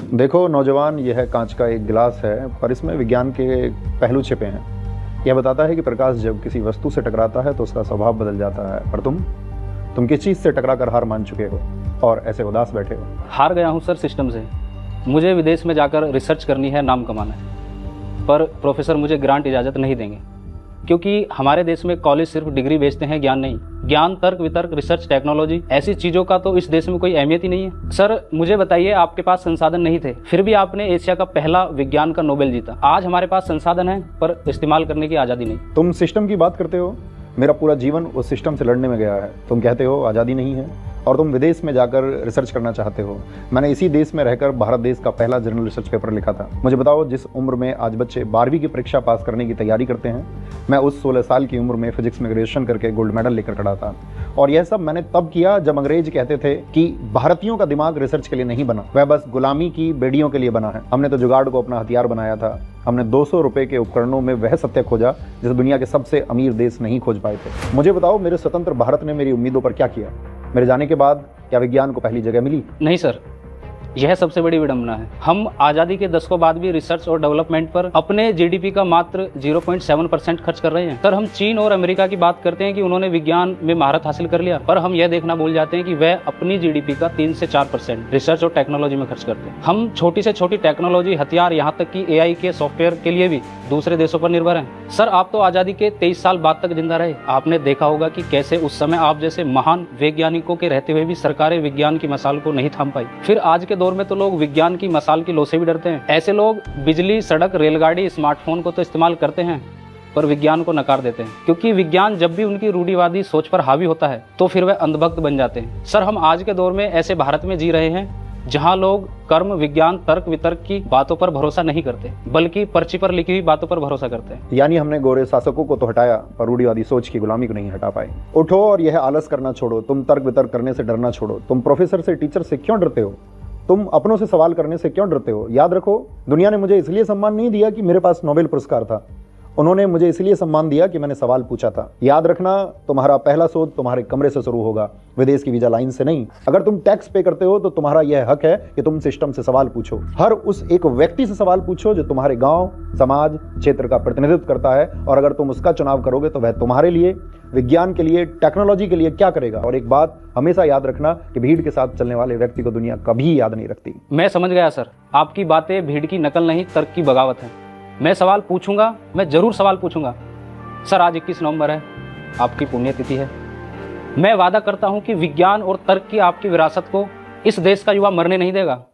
देखो नौजवान, यह है कांच का एक गिलास है, पर इसमें विज्ञान के पहलू छिपे हैं। यह बताता है कि प्रकाश जब किसी वस्तु से टकराता है तो उसका स्वभाव बदल जाता है। पर तुम किस चीज़ से टकरा कर हार मान चुके हो और ऐसे उदास बैठे हो? हार गया हूँ सर सिस्टम से। मुझे विदेश में जाकर रिसर्च करनी है, नाम कमाना है, पर प्रोफेसर मुझे ग्रांट इजाज़त नहीं देंगे, क्योंकि हमारे देश में कॉलेज सिर्फ डिग्री बेचते हैं, ज्ञान नहीं। ज्ञान, तर्क वितर्क, रिसर्च, टेक्नोलॉजी, ऐसी चीज़ों का तो इस देश में कोई अहमियत ही नहीं है। सर मुझे बताइए, आपके पास संसाधन नहीं थे, फिर भी आपने एशिया का पहला विज्ञान का नोबेल जीता। आज हमारे पास संसाधन है, पर इस्तेमाल करने की आज़ादी नहीं। तुम सिस्टम की बात करते हो, मेरा पूरा जीवन उस सिस्टम से लड़ने में गया है। तुम कहते हो आज़ादी नहीं है और तुम विदेश में जाकर रिसर्च करना चाहते हो। मैंने इसी देश में रहकर भारत देश का पहला जर्नल रिसर्च पेपर लिखा था। मुझे बताओ, जिस उम्र में आज बच्चे 12वीं की परीक्षा पास करने की तैयारी करते हैं, मैं उस 16 साल की उम्र में फिजिक्स में ग्रेजुएशन करके गोल्ड मेडल लेकर खड़ा था। और यह सब मैंने तब किया जब अंग्रेज कहते थे कि भारतीयों का दिमाग रिसर्च के लिए नहीं बना, वह बस गुलामी की बेड़ियों के लिए बना है। हमने तो जुगाड़ को अपना हथियार बनाया था। हमने 200 रुपए के उपकरणों में वह सत्य खोजा जिसे दुनिया के सबसे अमीर देश नहीं खोज पाए थे। मुझे बताओ, मेरे स्वतंत्र भारत ने मेरी उम्मीदों पर क्या किया? मेरे जाने के बाद क्या विज्ञान को पहली जगह मिली? नहीं सर, यह सबसे बड़ी विडंबना है। हम आज़ादी के दशकों बाद भी रिसर्च और डेवलपमेंट पर अपने जीडीपी का मात्र 0.7% खर्च कर रहे हैं। सर हम चीन और अमेरिका की बात करते हैं कि उन्होंने विज्ञान में महारत हासिल कर लिया, पर हम यह देखना भूल जाते हैं कि वह अपनी जीडीपी का 3 से 4% रिसर्च और टेक्नोलॉजी में खर्च करते हैं। हम छोटी से छोटी टेक्नोलॉजी, हथियार, यहाँ तक कि AI के सॉफ्टवेयर के लिए भी दूसरे देशों पर निर्भर हैं। सर आप तो आज़ादी के 23 साल बाद तक जिंदा रहे। आपने देखा होगा कि कैसे उस समय आप जैसे महान वैज्ञानिकों के रहते हुए भी सरकारें विज्ञान की मशाल को नहीं थाम पाई। फिर आज के दौर में तो लोग विज्ञान की मशाल की लौ से भी डरते हैं। ऐसे लोग बिजली, सड़क, रेलगाड़ी, स्मार्टफोन को तो इस्तेमाल करते हैं, पर विज्ञान को नकार देते हैं, क्योंकि विज्ञान जब भी उनकी रूढ़िवादी सोच पर हावी होता है तो फिर वह अंधभक्त बन जाते हैं। सर हम आज के दौर में ऐसे भारत में जी रहे हैं जहां लोग कर्म, विज्ञान, तर्क वितर्क की बातों पर भरोसा नहीं करते, बल्कि पर्ची पर लिखी हुई बातों पर भरोसा करते हैं। यानी हमने गोरे शासकों को तो हटाया, पर रूढ़िवादी सोच की गुलामी को नहीं हटा पाए। उठो और यह आलस करना छोड़ो। तुम तर्क वितर्क करने से डरना छोड़ो। तुम प्रोफेसर से, टीचर से क्यों डरते हो? तुम अपनों से सवाल करने से क्यों डरते हो? याद रखो, दुनिया ने मुझे इसलिए सम्मान नहीं दिया कि मेरे पास नोबेल पुरस्कार था। उन्होंने मुझे इसलिए सम्मान दिया कि मैंने सवाल पूछा था। याद रखना, तुम्हारा पहला शोध तुम्हारे कमरे से शुरू होगा, विदेश की वीजा लाइन से नहीं। अगर तुम टैक्स पे करते हो तो तुम्हारा यह हक है कि तुम सिस्टम से सवाल पूछो। हर उस एक व्यक्ति से सवाल पूछो जो तुम्हारे गांव, समाज, क्षेत्र का प्रतिनिधित्व करता है, और अगर तुम उसका चुनाव करोगे तो वह तुम्हारे लिए, विज्ञान के लिए, टेक्नोलॉजी के लिए क्या करेगा। और एक बात हमेशा याद रखना कि भीड़ के साथ चलने वाले व्यक्ति को दुनिया कभी याद नहीं रखती। मैं समझ गया सर, आपकी बातें भीड़ की नकल नहीं, तर्क की बगावत है। मैं सवाल पूछूंगा, मैं जरूर सवाल पूछूंगा। सर आज 21 नवंबर है, आपकी पुण्यतिथि है। मैं वादा करता हूं कि विज्ञान और तर्क की आपकी विरासत को इस देश का युवा मरने नहीं देगा।